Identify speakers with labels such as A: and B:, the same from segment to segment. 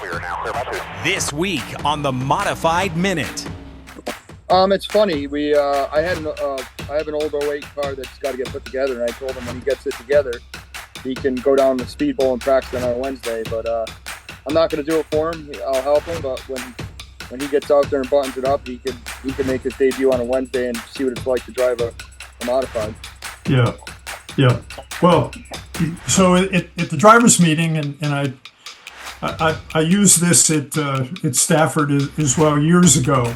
A: Clear now. Clear by 2.
B: This week on the Modified Minute.
C: It's funny. I have an old 08 car that's got to get put together, and I told him when he gets it together, he can go down to Speedbowl and practice on Wednesday. But I'm not going to do it for him. I'll help him, but when he gets out there and buttons it up, he could make his debut on a Wednesday and see what it's like to drive a modified.
D: Yeah. Well, so at the drivers' meeting, and I used this at Stafford as well years ago,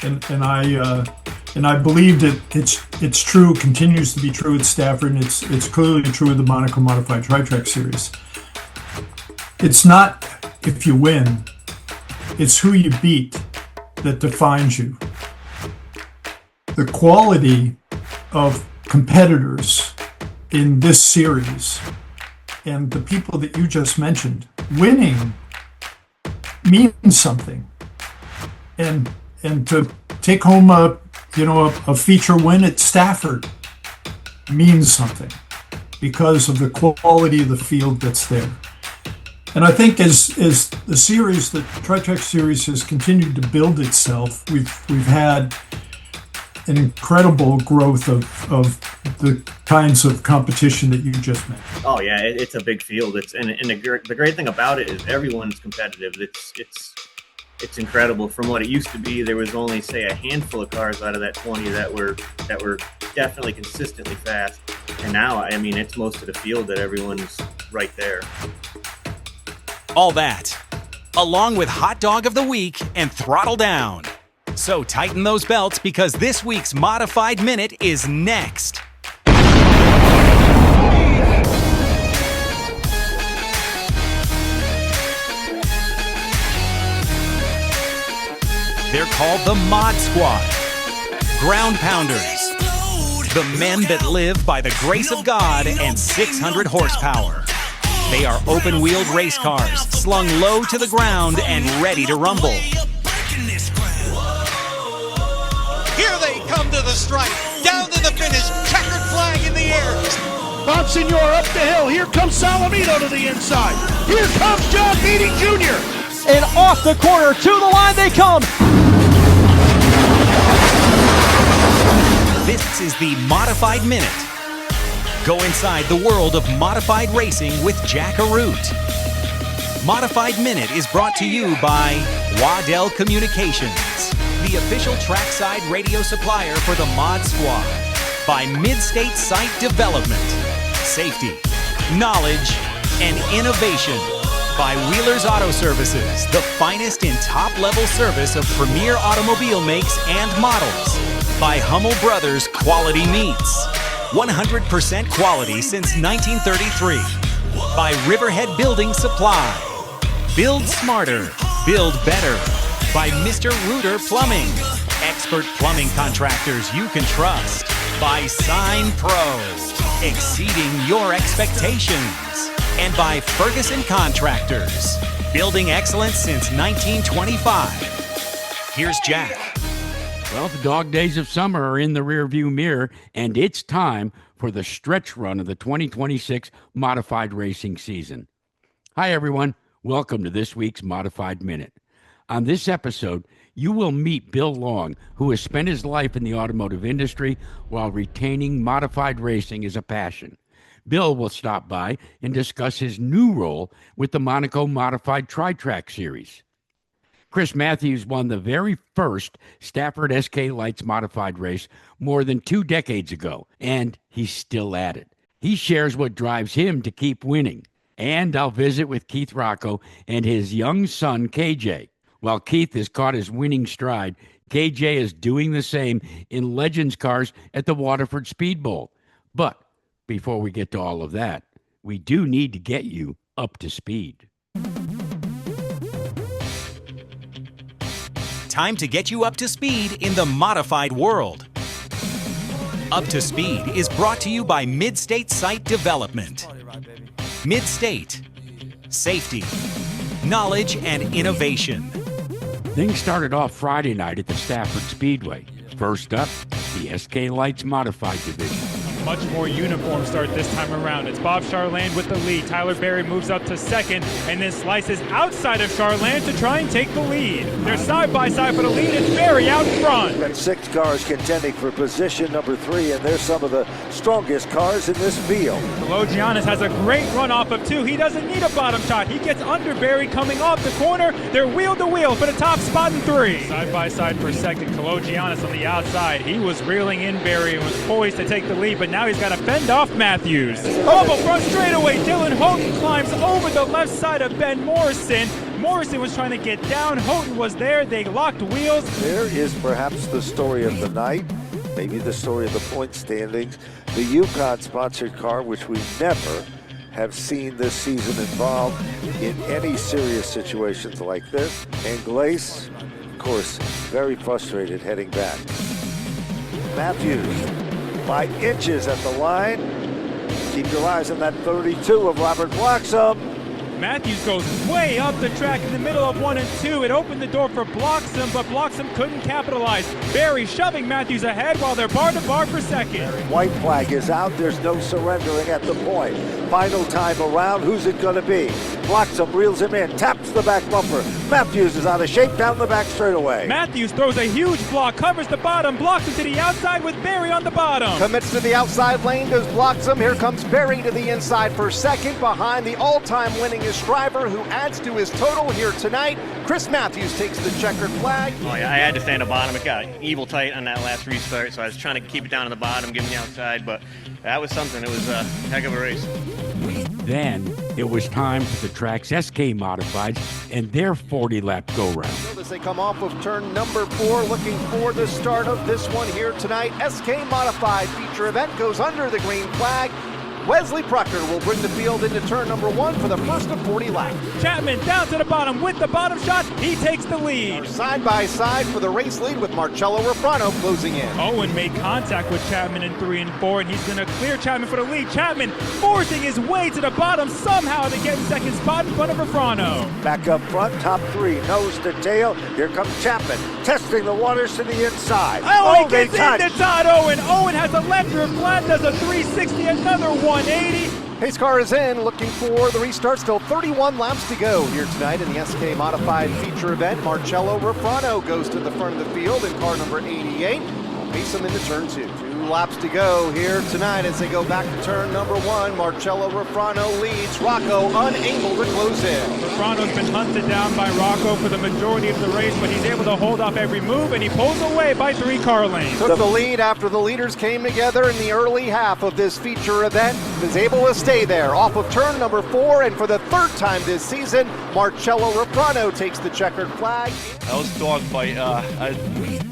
D: and I believed it's true, continues to be true at Stafford, and it's clearly true of the Monaco Modified Tri-Track Series. It's not if you win, it's who you beat that defines you. The quality of competitors in this series and the people that you just mentioned, winning means something, and to take home a feature win at Stafford means something because of the quality of the field that's there. And I think as the series, the Tri-Track Series, has continued to build itself, we've had an incredible growth of the kinds of competition that you just mentioned.
E: Oh yeah, it's a big field. And the great thing about it is everyone's competitive. It's incredible. From what it used to be, there was only, say, a handful of cars out of that 20 that were definitely consistently fast. And now, I mean, it's most of the field that everyone's right there.
B: All that, along with Hot Dog of the Week and Throttle Down. So tighten those belts because this week's Modified Minute is next. They're called the Mod Squad. Ground pounders. The men that live by the grace of God and 600 horsepower. They are open-wheeled race cars, slung low to the ground and ready to rumble.
F: Here they come to the stripe, down to the finish, checkered flag in the air.
G: Bonsignor up the hill, here comes Salamito to the inside. Here comes John Beatty Jr.
H: And off the corner, to the line they come.
B: This is the Modified Minute. Go inside the world of modified racing with Jack Arute. Modified Minute is brought to you by Waddell Communications, the official trackside radio supplier for the Mod Squad, by Mid-State Site Development, Safety, Knowledge, and Innovation, by Wheeler's Auto Services, the finest in top-level service of premier automobile makes and models, by Hummel Brothers Quality Meats, 100% quality since 1933, by Riverhead Building Supply, Build Smarter, Build Better, by Mr. Rooter Plumbing, expert plumbing contractors you can trust, by Sign Pro, exceeding your expectations, and by Ferguson Contractors, building excellence since 1925. Here's Jack.
I: Well, the dog days of summer are in the rearview mirror, and it's time for the stretch run of the 2026 Modified Racing season. Hi, everyone. Welcome to this week's Modified Minute. On this episode, you will meet Bill Long, who has spent his life in the automotive industry while retaining modified racing as a passion. Bill will stop by and discuss his new role with the Monaco Modified Tri-Track Series. Chris Matthews won the very first Stafford SK Light Modified race more than 2 decades ago, and he's still at it. He shares what drives him to keep winning. And I'll visit with Keith Rocco and his young son, KJ. While Keith has caught his winning stride, KJ is doing the same in Legends cars at the Waterford Speedbowl. But before we get to all of that, we do need to get you up to speed.
B: Time to get you up to speed in the modified world. Up to Speed is brought to you by Mid-State Site Development. Mid-State. Safety. Knowledge and innovation.
I: Things started off Friday night at the Stafford Speedway. First up, the SK Light Modified division.
A: much more uniform start this time around. It's Bob Charland with the lead. Tyler Berry moves up to second and then slices outside of Charland to try and take the lead. They're side by side for the lead. It's Berry out front.
J: Got 6 cars contending for position number 3, and they're some of the strongest cars in this field.
A: Kologianis has a great run off of 2. He doesn't need a bottom shot. He gets under Berry coming off the corner. They're wheel to wheel for the top spot in 3. Side by side for second. Kologianis on the outside. He was reeling in Berry and was poised to take the lead, but now he's got to fend off Matthews. Over front straightaway, Dylan Houghton climbs over the left side of Ben Morrison. Morrison was trying to get down. Houghton was there. They locked wheels.
J: There is perhaps the story of the night, maybe the story of the point standings. The Yukon sponsored car, which we never have seen this season involved in any serious situations like this. And Glace, of course, very frustrated heading back. Matthews by inches at the line. Keep your eyes on that 32 of Robert Bloxham.
A: Matthews goes way up the track in the middle of 1 and 2. It opened the door for Bloxham, but Bloxham couldn't capitalize. Berry shoving Matthews ahead while they're bar to bar for second.
J: White flag is out. There's no surrendering at the point. Final time around. Who's it going to be? Bloxham reels him in, taps the back bumper. Matthews is out of shape down the back straightaway.
A: Matthews throws a huge block, covers the bottom, blocks him to the outside with Berry on the bottom.
K: Commits to the outside lane, goes Bloxham. Here comes Berry to the inside for second, behind the all-time winningest driver who adds to his total here tonight. Chris Matthews takes the checkered flag.
E: Oh yeah, I had to stay on the bottom. It got evil tight on that last restart, so I was trying to keep it down on the bottom, give him the outside, but that was something. It was a heck of a race.
I: Then it was time for the track's SK Modifieds and their 40-lap go-round.
K: As they come off of turn number 4, looking for the start of this one here tonight. SK Modified feature event goes under the green flag. Wesley Prucker will bring the field into turn number 1 for the first of 40 laps.
A: Chapman down to the bottom with the bottom shot. He takes the lead.
K: Side by side for the race lead with Marcello Refrano closing in.
A: Owen made contact with Chapman in 3 and 4, and he's going to clear Chapman for the lead. Chapman forcing his way to the bottom somehow to get in second spot in front of Refrano.
J: Back up front, top 3, nose to tail. Here comes Chapman, testing the waters to the inside.
A: Oh, he gets into Todd Owen. Owen has a left rear flat, does a 360, another 180.
K: Pace car is in, looking for the restart. Still 31 laps to go here tonight in the SK Modified feature event. Marcello Refrano goes to the front of the field in car number 88. We'll pace him into turn 2. 2 laps to go here tonight as they go back to turn number 1. Marcello Refrano leads. Rocco unable to close in.
A: Refrano's been hunted down by Rocco for the majority of the race, but he's able to hold off every move, and he pulls away by 3 car lanes.
K: Took the lead after the leaders came together in the early half of this feature event. Was able to stay there off of turn number 4, and for the 3rd time this season, Marcello Refrano takes the checkered flag.
L: That was a dogfight. I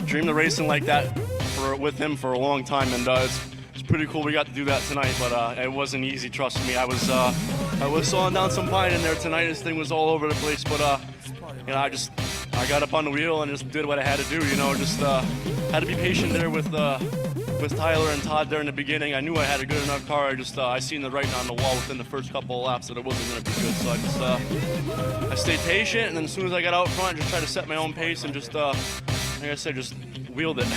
L: dreamed of racing like that with him for a long time, and it's pretty cool we got to do that tonight, but it wasn't easy, trust me. I was sawing down some pine in there tonight. This thing was all over the place, but you know, I got up on the wheel and just did what I had to do, you know, just had to be patient there with Tyler and Todd there in the beginning. I knew I had a good enough car. I seen the writing on the wall within the first couple of laps that it wasn't going to be good, so I stayed patient, and then as soon as I got out front, just tried to set my own pace and just, like I said, just wheeled it.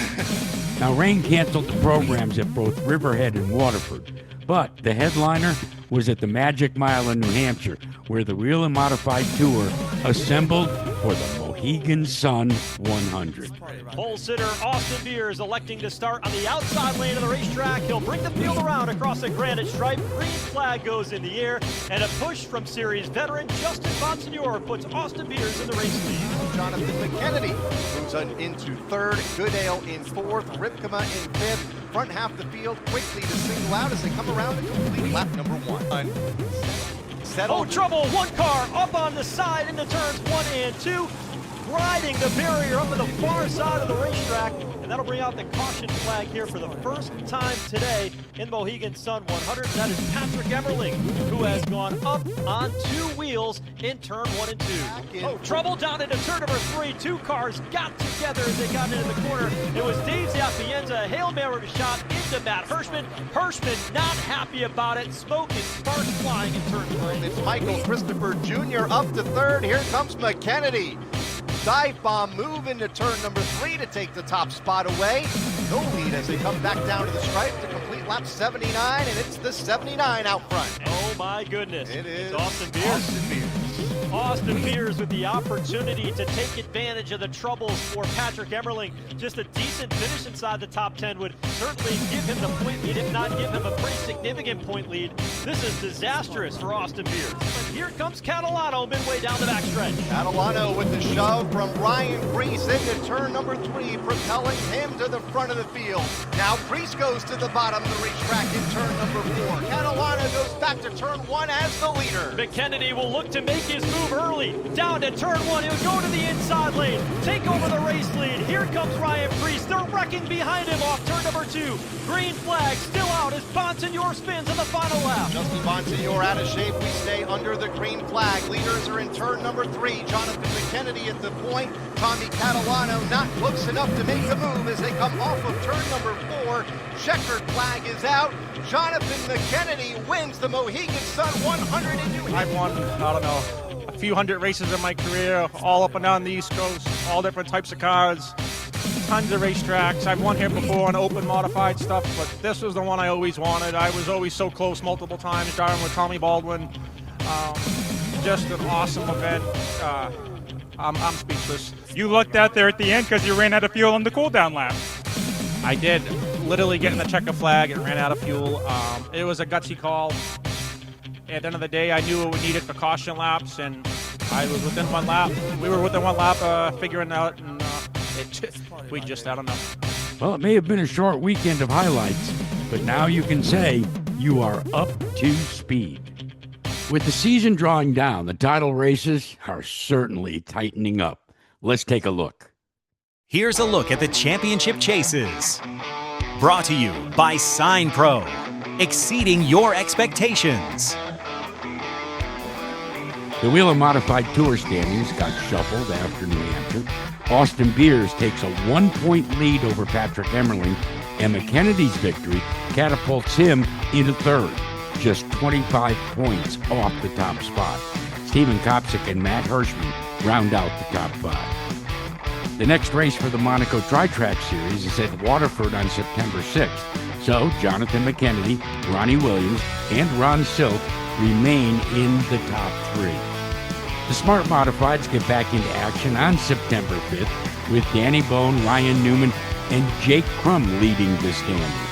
I: Now, rain canceled the programs at both Riverhead and Waterford, but the headliner was at the Magic Mile in New Hampshire, where the Real and Modified Tour assembled for the Mohegan Sun 100.
H: Pole sitter Austin Beers electing to start on the outside lane of the racetrack. He'll bring the field around across the granite stripe. Green flag goes in the air, and a push from series veteran Justin Bonsignor puts Austin Beers in the race lead.
K: Jonathan McKennedy moves on into 3rd, Goodale in 4th, Ripkema in 5th. Front half of the field quickly to single out as they come around and complete lap number 1.
H: Oh, trouble! 1 car up on the side into turns 1 and 2. Riding the barrier up to the far side of the racetrack, and that'll bring out the caution flag here for the first time today in Mohegan Sun 100. That is Patrick Emmerling, who has gone up on 2 wheels in turn 1 and 2. Oh, trouble down into turn number 3. 2 cars got together as they got into the corner. It was Dave Zapienza, a Hail Mary shot into Matt Hirschman. Hirschman not happy about it. Smoke and sparks flying in turn 3.
K: It's Michael Christopher Jr. up to 3rd. Here comes McKennedy. Dive bomb move into turn number 3 to take the top spot away. No lead as they come back down to the stripe to complete lap 79, and it's the 79 out front.
H: Oh my goodness.
K: It is
H: It's Austin Beers. Austin Beers with the opportunity to take advantage of the troubles for Patrick Emmerling. Just a decent finish inside the top 10 would certainly give him the point lead, if not give him a pretty significant point lead. This is disastrous for Austin Beers. But here comes Catalano midway down the backstretch.
K: Catalano with the shove from Ryan Preece into turn number 3, propelling him to the front of the field. Now Preece goes to the bottom of the racetrack in turn number 4. Catalano goes back to turn 1 as the leader.
H: McKennedy will look to make his move early. Down to turn 1, he'll go to the inside lane, take over the race lead. Here comes Ryan Preece. They're wrecking behind him off turn number 2. Green flag still out as Bonsignor spins in the final lap.
K: Justin Bonsignor out of shape. We stay under the green flag. Leaders are in turn number 3. Jonathan McKennedy at the point. Tommy Catalano not close enough to make the move as they come off of turn number 4. Checkered flag is out. Jonathan McKennedy wins the Mohegan Sun 100 in New Hampshire.
M: I've won, I don't know, a few hundred races in my career, all up and down the East Coast, all different types of cars, tons of racetracks. I've won here before on open modified stuff, but this was the one I always wanted. I was always so close multiple times, driving with Tommy Baldwin. Just an awesome event. I'm speechless.
A: You looked out there at the end because you ran out of fuel on the cool down lap.
M: I did literally get in the checker flag and ran out of fuel. It was a gutsy call. At the end of the day, I knew what we needed for caution laps, and I was within 1 lap. We were within 1 lap figuring out, and we just, I don't know.
I: Well, it may have been a short weekend of highlights, but now you can say you are up to speed. With the season drawing down, the title races are certainly tightening up. Let's take a look.
B: Here's a look at the championship chases. Brought to you by Sign Pro, exceeding your expectations.
I: The Wheeler Modified Tour standings got shuffled after New Hampshire. Austin Beers takes a 1-point lead over Patrick Emmerling, and McKennedy's victory catapults him into third, just 25 points off the top spot. Stephen Kopsick and Matt Hirschman round out the top 5. The next race for the Monaco Tri-Track Series is at Waterford on September 6th. So Jonathan McKennedy, Ronnie Williams, and Ron Silk remain in the top 3. The Smart Modifieds get back into action on September 5th with Danny Bone, Ryan Newman, and Jake Crum leading the standings.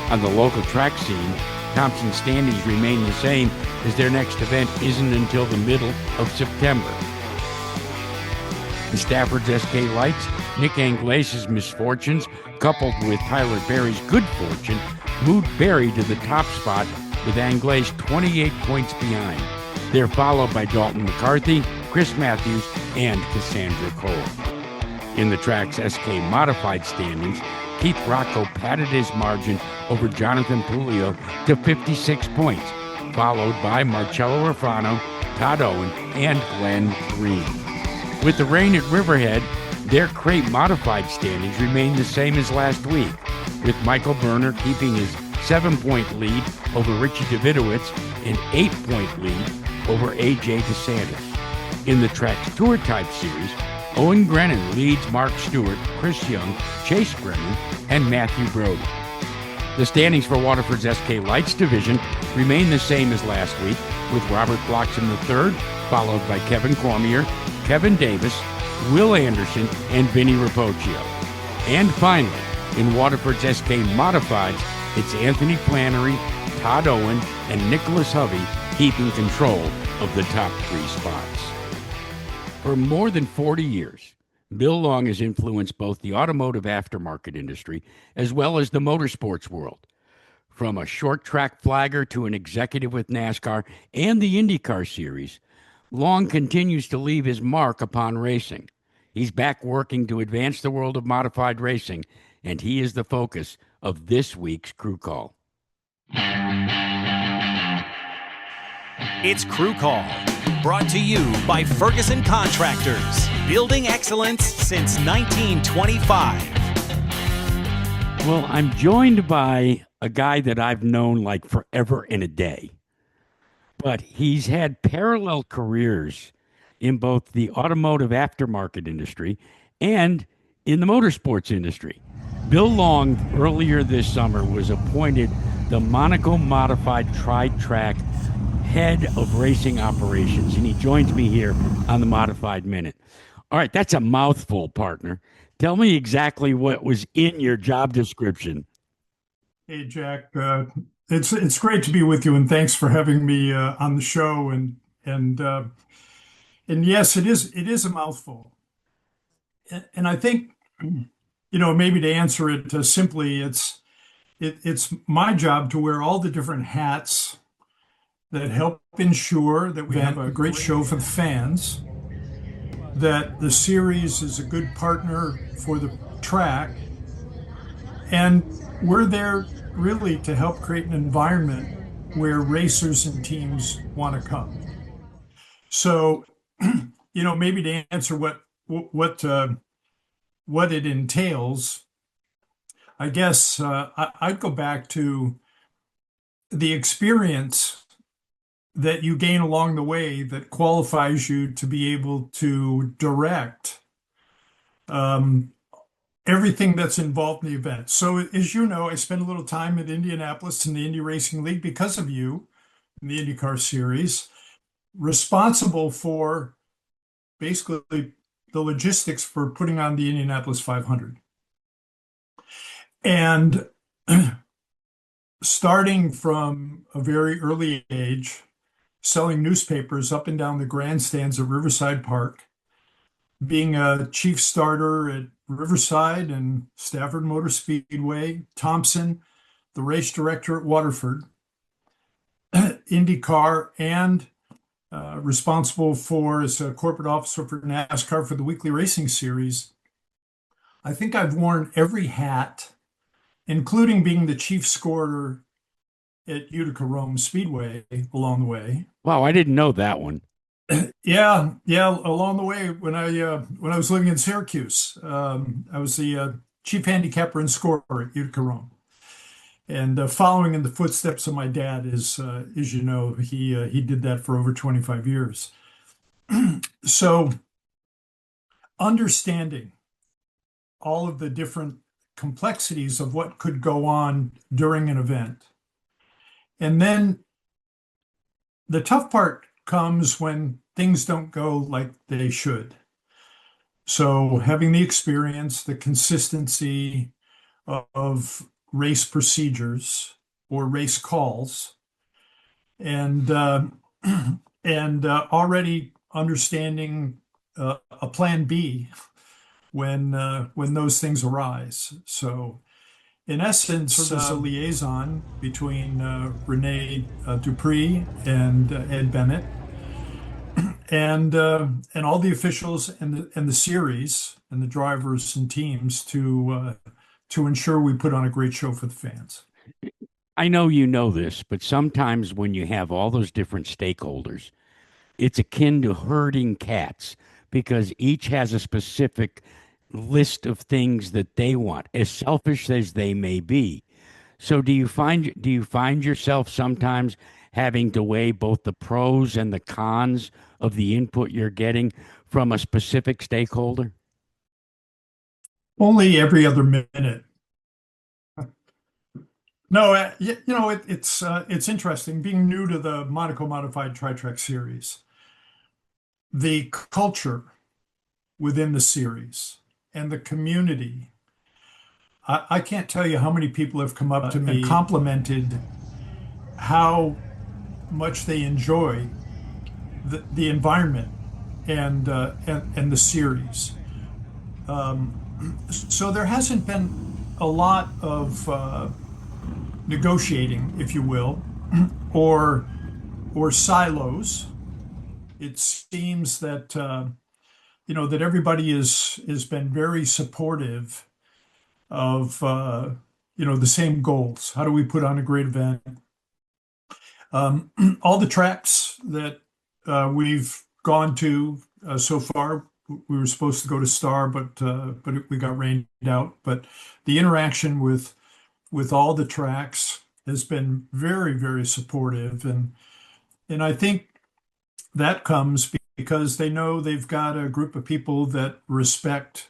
I: On the local track scene, Thompson's standings remain the same as their next event isn't until the middle of September. The Stafford's SK Lights, Nick Anglais's misfortunes, coupled with Tyler Berry's good fortune, moved Berry to the top spot with Anglais 28 points behind. They're followed by Dalton McCarthy, Chris Matthews, and Cassandra Cole. In the track's SK Modified standings, Keith Rocco padded his margin over Jonathan Pulio to 56 points, followed by Marcello Rafano, Todd Owen, and Glenn Green. With the rain at Riverhead, their crate modified standings remain the same as last week, with Michael Berner keeping his 7-point lead over Richie Davidowitz and 8-point lead over AJ DeSantis. In the track's Tour Type Series, Owen Grennan leads Mark Stewart, Chris Young, Chase Brennan, and Matthew Brody. The standings for Waterford's SK Lights division remain the same as last week, with Robert Bloxham III, followed by Kevin Cormier, Kevin Davis, Will Anderson, and Vinny Rapocchio. And finally, in Waterford's SK Modifieds, it's Anthony Flannery, Todd Owen, and Nicholas Hovey keeping control of the top 3 spots. For more than 40 years, Bill Long has influenced both the automotive aftermarket industry as well as the motorsports world. From a short track flagger to an executive with NASCAR and the IndyCar Series, Long continues to leave his mark upon racing. He's back working to advance the world of modified racing, and he is the focus of this week's Crew Call.
B: It's Crew Call, brought to you by Ferguson Contractors, building excellence since 1925.
I: Well, I'm joined by a guy that I've known like forever and a day, but he's had parallel careers in both the automotive aftermarket industry and in the motorsports industry. Bill Long, earlier this summer, was appointed the Monaco Modified Tri-Track Head of Racing Operations, and he joins me here on the Modified Minute. All right, that's a mouthful, partner. Tell me exactly what was in your job description.
D: Hey, Jack. It's great to be with you, and thanks for having me on the show. And yes, it is a mouthful. And I think, maybe to answer it simply, it's my job to wear all the different hats that help ensure that we have a great show for the fans, that the series is a good partner for the track, and we're there really to help create an environment where racers and teams want to come. So, maybe to answer what it entails, I guess I'd go back to the experience that you gain along the way that qualifies you to be able to direct everything that's involved in the event. So as you know, I spent a little time at Indianapolis in the Indy Racing League because of you in the IndyCar series, responsible for basically the logistics for putting on the Indianapolis 500. And starting from a very early age, selling newspapers up and down the grandstands at Riverside Park, being a chief starter at Riverside and Stafford Motor Speedway, Thompson, the race director at Waterford, IndyCar, and responsible for as a corporate officer for NASCAR for the weekly racing series. I think I've worn every hat, including being the chief scorer at Utica Rome Speedway along the way.
I: Wow, I didn't know that one.
D: Yeah, along the way when I was living in Syracuse, I was the chief handicapper and scorer at Utica Rome. And following in the footsteps of my dad, as you know, he did that for over 25 years. So understanding all of the different complexities of what could go on during an event. And then the tough part comes when things don't go like they should. So having the experience, the consistency of race procedures or race calls, and already understanding a plan B when those things arise. So in essence, there's a liaison between Renee Dupree and Ed Bennett, and all the officials and the series and the drivers and teams to ensure we put on a great show for the fans.
I: I know you know this, but sometimes when you have all those different stakeholders, it's akin to herding cats because each has a specific list of things that they want, as selfish as they may be. So do you find yourself sometimes having to weigh both the pros and the cons of the input you're getting from a specific stakeholder?
D: Only every other minute. No, it's interesting being new to the Monaco Modified Tri-Track Series. The culture within the series and the community. I can't tell you how many people have come up to me and complimented how much they enjoy the environment and the series. So there hasn't been a lot of negotiating, if you will, or silos. It seems that that everybody has been very supportive of the same goals. How do we put on a great event? All the tracks that we've gone to so far, we were supposed to go to Star, but we got rained out. But the interaction with all the tracks has been very, very supportive, and I think that comes because they know they've got a group of people that respect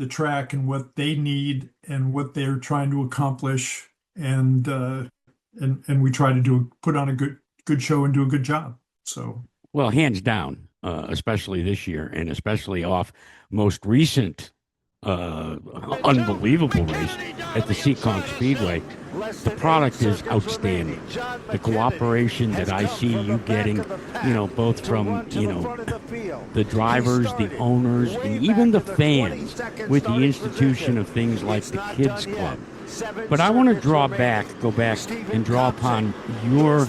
D: the track and what they need and what they're trying to accomplish, and we try to put on a good show and do a good job. So,
I: well, hands down, especially this year, and especially off most recent unbelievable race at the Seekonk Speedway, the product is outstanding. The cooperation that I see you getting, both from, the drivers, the owners, and even the fans with the institution of things like the Kids Club. But I want to go back and draw upon your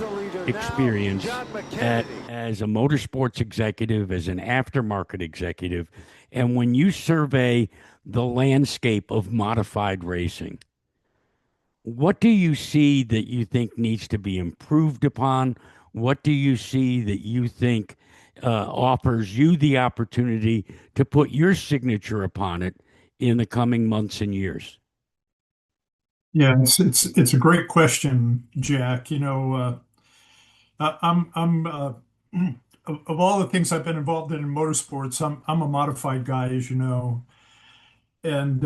I: experience as a motorsports executive, as an aftermarket executive, and when you survey the landscape of modified racing, what do you see that you think needs to be improved upon? What do you see that you think offers you the opportunity to put your signature upon it in the coming months and years?
D: Yeah, it's a great question, Jack. I'm of all the things I've been involved in motorsports, I'm a modified guy, as you know, and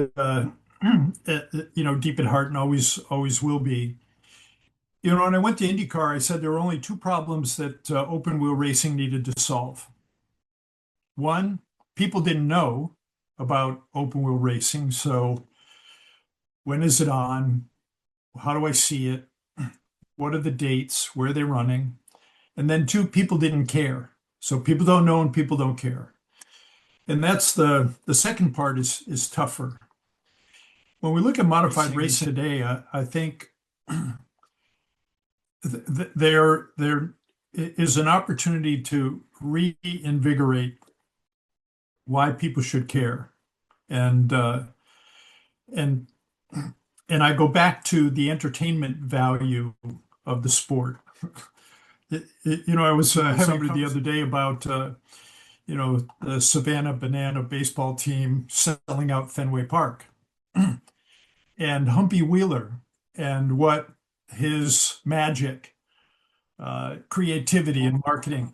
D: deep at heart, and always will be. When I went to IndyCar, I said there were only two problems that open wheel racing needed to solve. One, people didn't know about open wheel racing, so when is it on? How do I see it? What are the dates? Where are they running? And then two, people didn't care. So people don't know and people don't care. And that's the second part is tougher. When we look at modified racing today, I think there is an opportunity to reinvigorate why people should care. And I go back to the entertainment value of the sport. I was somebody the other day about the Savannah Banana baseball team selling out Fenway Park, and Humpy Wheeler and what his magic, creativity, and marketing.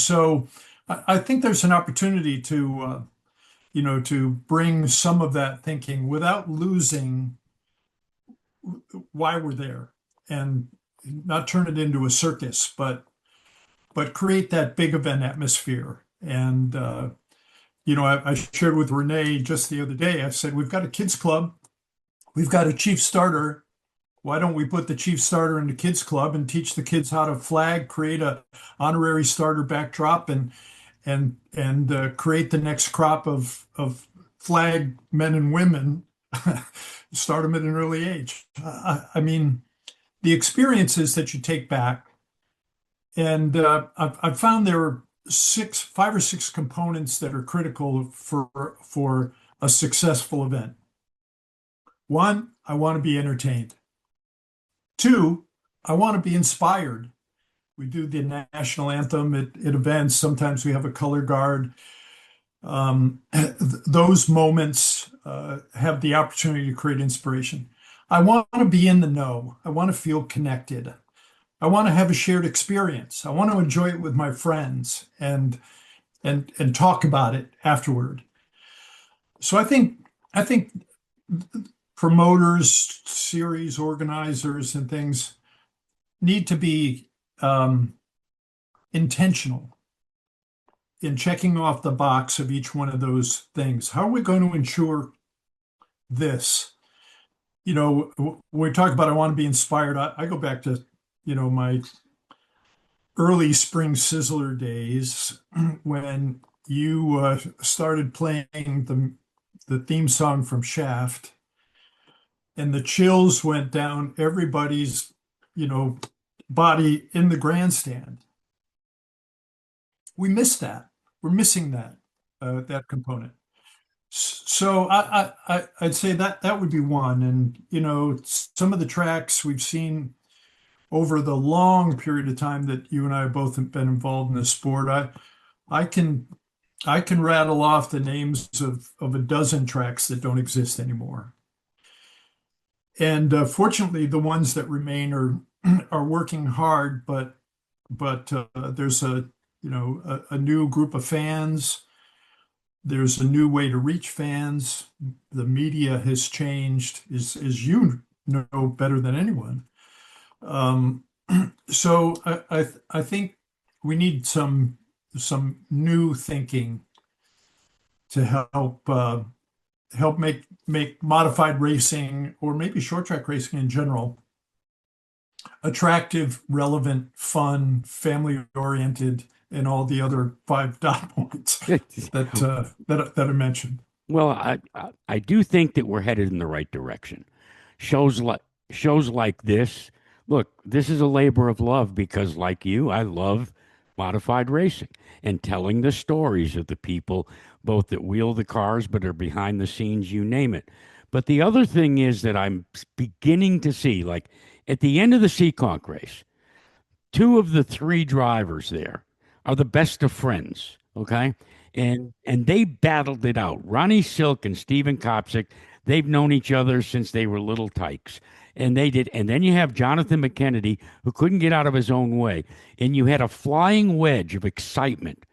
D: So I think there's an opportunity to bring some of that thinking without losing why we're there, and not turn it into a circus, but create that big event atmosphere. And I shared with Renee just the other day, I said, we've got a kids club, we've got a chief starter. Why don't we put the chief starter in the kids club and teach the kids how to flag, create a honorary starter backdrop, and create the next crop of flag men and women, start them at an early age. I mean, the experiences that you take back, and I've found there are 5 or 6 components that are critical for a successful event. 1, I want to be entertained. 2, I want to be inspired. We do the national anthem at events. Sometimes we have a color guard. Those moments have the opportunity to create inspiration. I want to be in the know. I want to feel connected. I want to have a shared experience. I want to enjoy it with my friends and talk about it afterward. So I think promoters, series organizers, and things need to be intentional in checking off the box of each one of those things. How are we going to ensure this? When we talk about I want to be inspired, I go back to, my early Spring Sizzler days when you started playing the theme song from Shaft, and the chills went down everybody's, body in the grandstand. We missed that. We're missing that component. So I'd say that would be one. And, some of the tracks we've seen over the long period of time that you and I both have been involved in this sport, I can rattle off the names of a dozen tracks that don't exist anymore. And fortunately, the ones that remain are working hard, but there's a new group of fans There's a new way to reach fans. The media has changed, as you know better than anyone. So I think we need some new thinking to help make modified racing, or maybe short track racing in general, attractive, relevant, fun, family oriented, and all the other 5 dot points that I mentioned.
I: Well, I do think that we're headed in the right direction. Shows like this. Look, this is a labor of love because, like you, I love modified racing and telling the stories of the people, both that wheel the cars but are behind the scenes, you name it. But the other thing is that I'm beginning to see, like at the end of the Seekonk race, 2 of the 3 drivers there are the best of friends, okay? And they battled it out. Ronnie Silk and Steven Kopsik, they've known each other since they were little tykes. And they did. And then you have Jonathan McKennedy, who couldn't get out of his own way. And you had a flying wedge of excitement.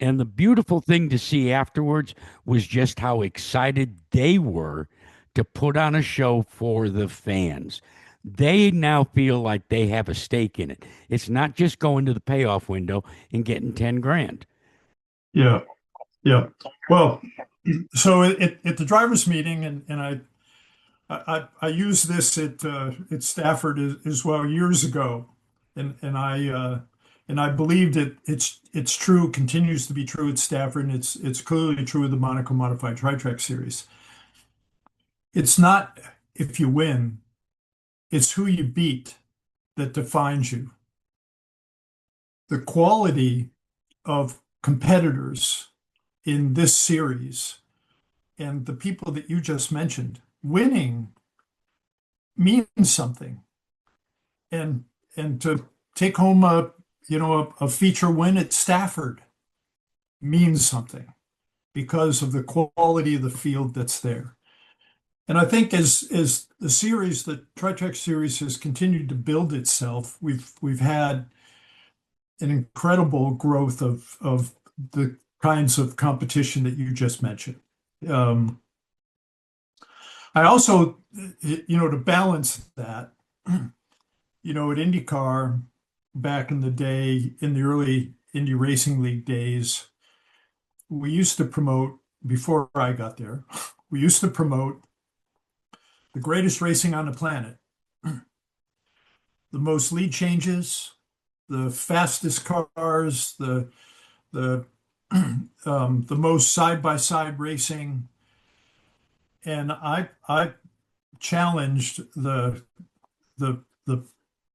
I: And the beautiful thing to see afterwards was just how excited they were to put on a show for the fans. They now feel like they have a stake in it. It's not just going to the payoff window and getting 10 grand.
D: Yeah. Well, so at the drivers' meeting, and I used this at Stafford as well years ago, and I believed it's true, continues to be true at Stafford, and it's clearly true of the Monaco Modified Tri-Track Series. It's not if you win, it's who you beat that defines you. The quality of competitors in this series and the people that you just mentioned, winning means something. And to take home a feature win at Stafford means something because of the quality of the field that's there. And I think as the series, the Tri-Track Series, has continued to build itself, we've had an incredible growth of the kinds of competition that you just mentioned. I also, to balance that, at IndyCar back in the day, in the early Indy Racing League days, we used to promote, before I got there, we used to promote the greatest racing on the planet, the most lead changes, the fastest cars, the most side-by-side racing. And I challenged the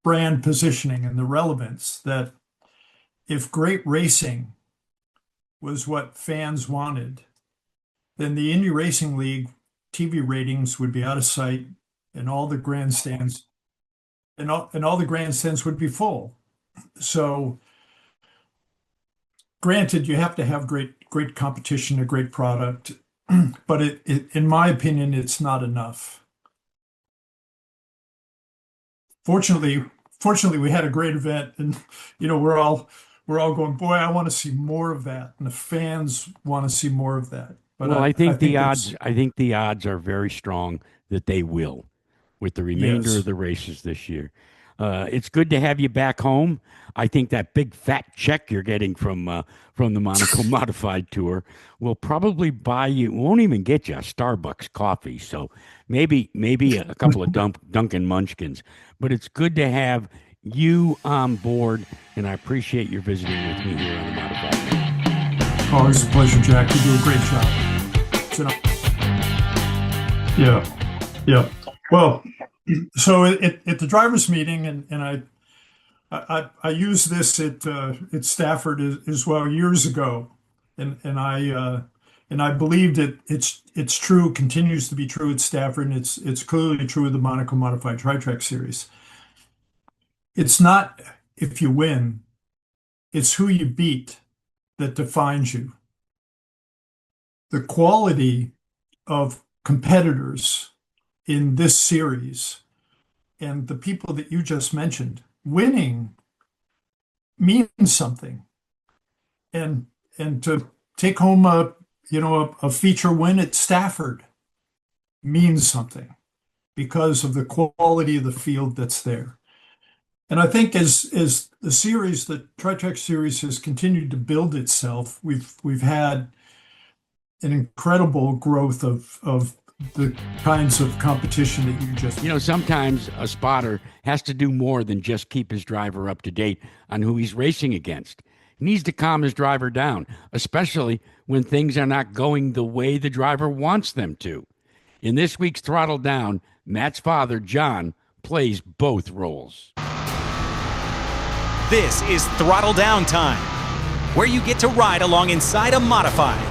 D: brand positioning and the relevance that if great racing was what fans wanted, then the Indy Racing League TV ratings would be out of sight, and all the grandstands would be full. So, granted, you have to have great competition, a great product, but in my opinion, it's not enough. Fortunately, we had a great event, and we're all going, boy, I want to see more of that, and the fans want to see more of that. But
I: well, I think the odds are very strong that they will, with the remainder of the races this year. It's good to have you back home. I think that big fat check you're getting from the Monaco Modified Tour will probably buy you, won't even get you a Starbucks coffee. So maybe a couple of Dunkin' Munchkins. But it's good to have you on board, and I appreciate your visiting with me here on the Modified.
D: Always a pleasure, Jack. You do a great job. Yeah. Well, so at the drivers' meeting, and I used this at Stafford as well years ago, and I believed it's true, continues to be true at Stafford, and it's clearly true of the Monaco Modified Tri-Track Series. It's not if you win, it's who you beat that defines you. The quality of competitors in this series and the people that you just mentioned, winning means something. And to take home a a feature win at Stafford means something because of the quality of the field that's there. And I think as the series, the Tri-Track Series has continued to build itself, we've had an incredible growth of the kinds of competition that you just...
I: Sometimes a spotter has to do more than just keep his driver up to date on who he's racing against. He needs to calm his driver down, especially when things are not going the way the driver wants them to. In this week's Throttle Down, Matt's father, John, plays both roles.
B: This is Throttle Down Time, where you get to ride along inside a modified.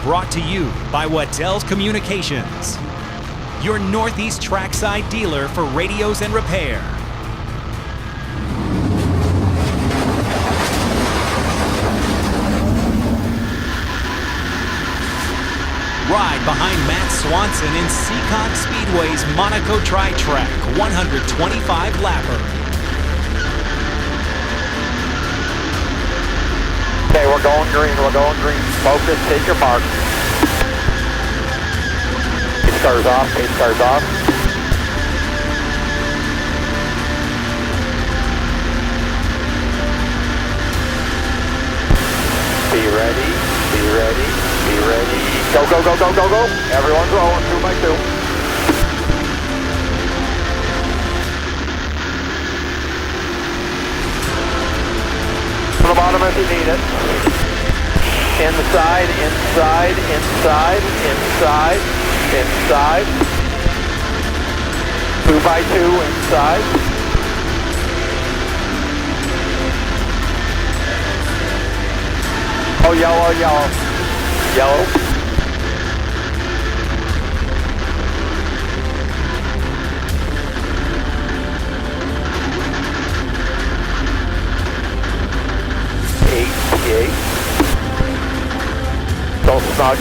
B: Brought to you by Waddell's Communications, your Northeast trackside dealer for radios and repair. Ride behind Matt Swanson in Seacon Speedway's Monaco Tri-Track 125 lapper.
N: Okay, we're going green, Focus, hit your mark. Pace car's off. Be ready. Go. Everyone's rolling 2x2. To the bottom if you need it. Inside. 2x2 inside. Oh, yellow. Don't snug.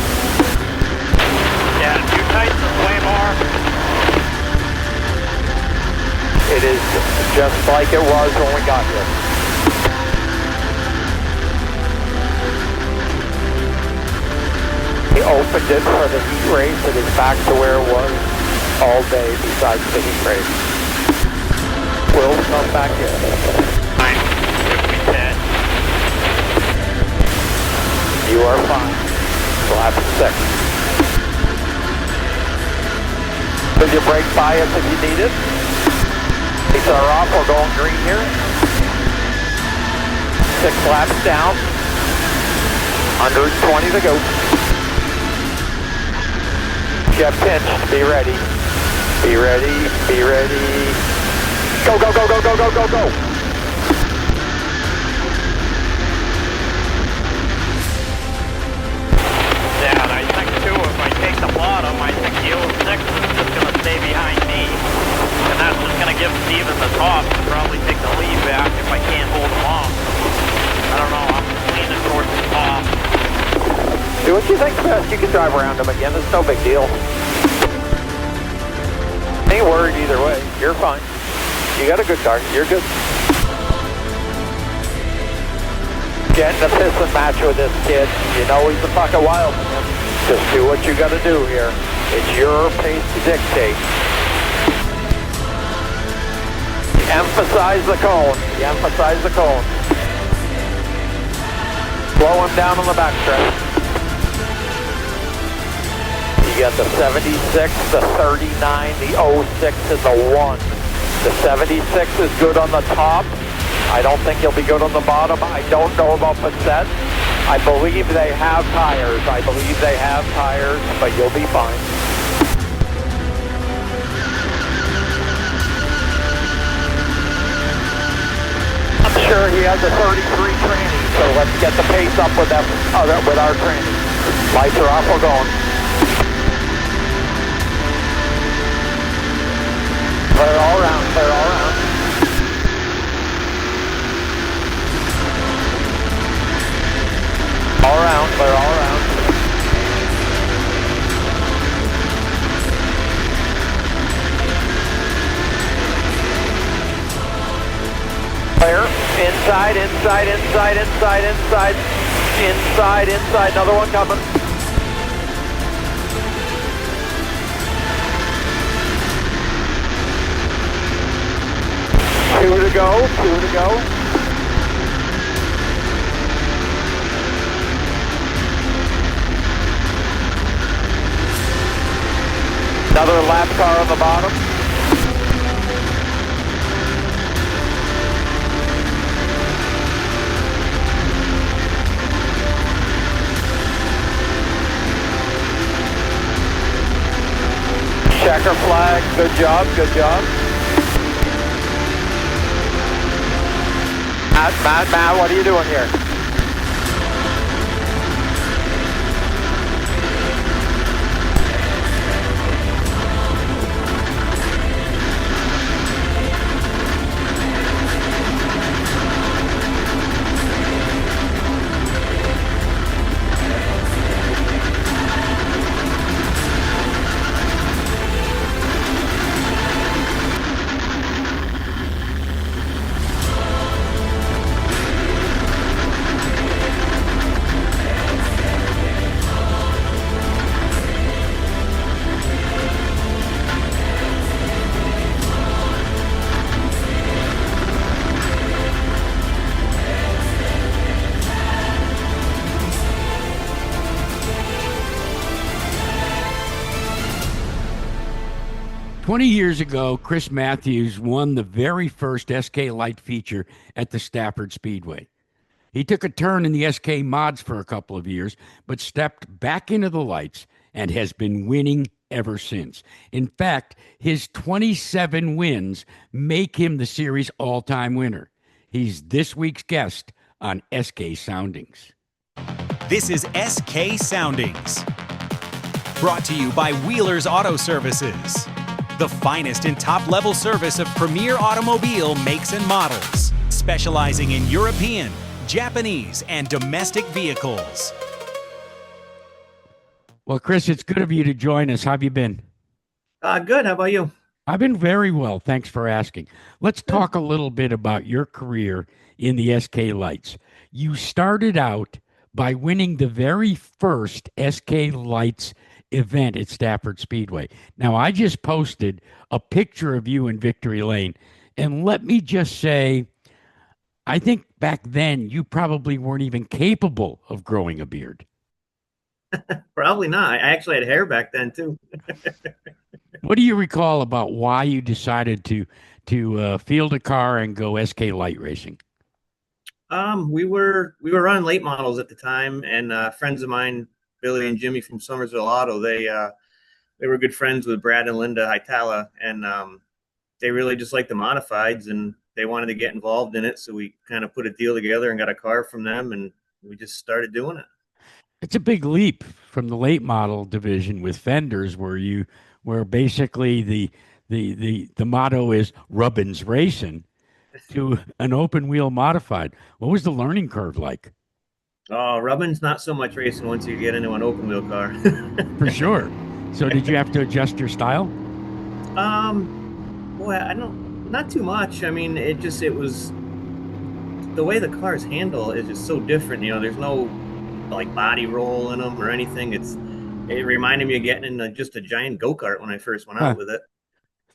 O: Yeah, too tight, way more.
N: It is just like it was when we got here. We opened it for the heat race. It is back to where it was all day besides the heat race. We'll come back in. You are fine. Lap 6. Put your brake bias if you need it. Lights are off. We're going green here. 6 laps down. 120 to go. Jet pinch. Be ready. Go.
O: Yeah, I think too, if I take the bottom, I think the 06 is just going to stay behind me. And that's just going to give Steven the top and probably take the lead back if I can't hold him off. I don't know, I'm leaning towards the top.
N: Do what you think's best. You can drive around him again. It's no big deal. Ain't worried either way. You're fine. You got a good car. You're good. Getting a piss and match with this kid. You know he's a fucking wild man. Just do what you gotta do here. It's your pace to dictate. Emphasize the cone. Slow him down on the backstretch. You got the 76, the 39, the 06, and the 1. The 76 is good on the top. I don't think he'll be good on the bottom. I don't know about Passett. I believe they have tires. But you'll be fine. I'm sure he has a 33 training, so let's get the pace up with them, with our training. Lights are off, we're going. Clear all around. Clear all around. Clear. Inside. Another one coming. Two to go, two to go. Another lap car on the bottom. Checker flag, good job, good job. Matt, what are you doing here?
I: Years ago, Chris Matthews won the very first SK Light feature at the Stafford Speedway. He took a turn in the SK mods for a couple of years, but stepped back into the lights and has been winning ever since. In fact, his 27 wins make him the series all-time winner. He's this week's guest on SK Soundings.
B: This is SK Soundings, brought to you by Wheeler's Auto Services, the finest in top-level service of premier automobile makes and models, specializing in European, Japanese, and domestic vehicles.
I: Well, Chris, it's good of you to join us. How have you been?
E: Good. How about you?
I: I've been very well. Thanks for asking. Let's talk a little bit about your career in the SK Lights. You started out by winning the very first SK Lights event at Stafford Speedway. Now, I just posted a picture of you in Victory Lane, and let me just say, I think back then you probably weren't even capable of growing a beard.
E: Probably not. I actually had hair back then too.
I: What do you recall about why you decided to field a car and go SK Light racing?
E: We were running late models at the time, and friends of mine, Billy and Jimmy from Somersville Auto, they were good friends with Brad and Linda Hitala, and they really just liked the modifieds, and they wanted to get involved in it. So we kind of put a deal together and got a car from them, and we just started doing it.
I: It's a big leap from the late model division with fenders, where basically the motto is Rubbins Racing, to an open wheel modified. What was the learning curve like?
E: Oh, Rubbin's not so much racing once you get into an open wheel car.
I: For sure. So did you have to adjust your style?
E: Boy, not too much. I mean, it was the way the cars handle is just so different. You know, there's no like body roll in them or anything. It reminded me of getting in just a giant go-kart when I first went out with it.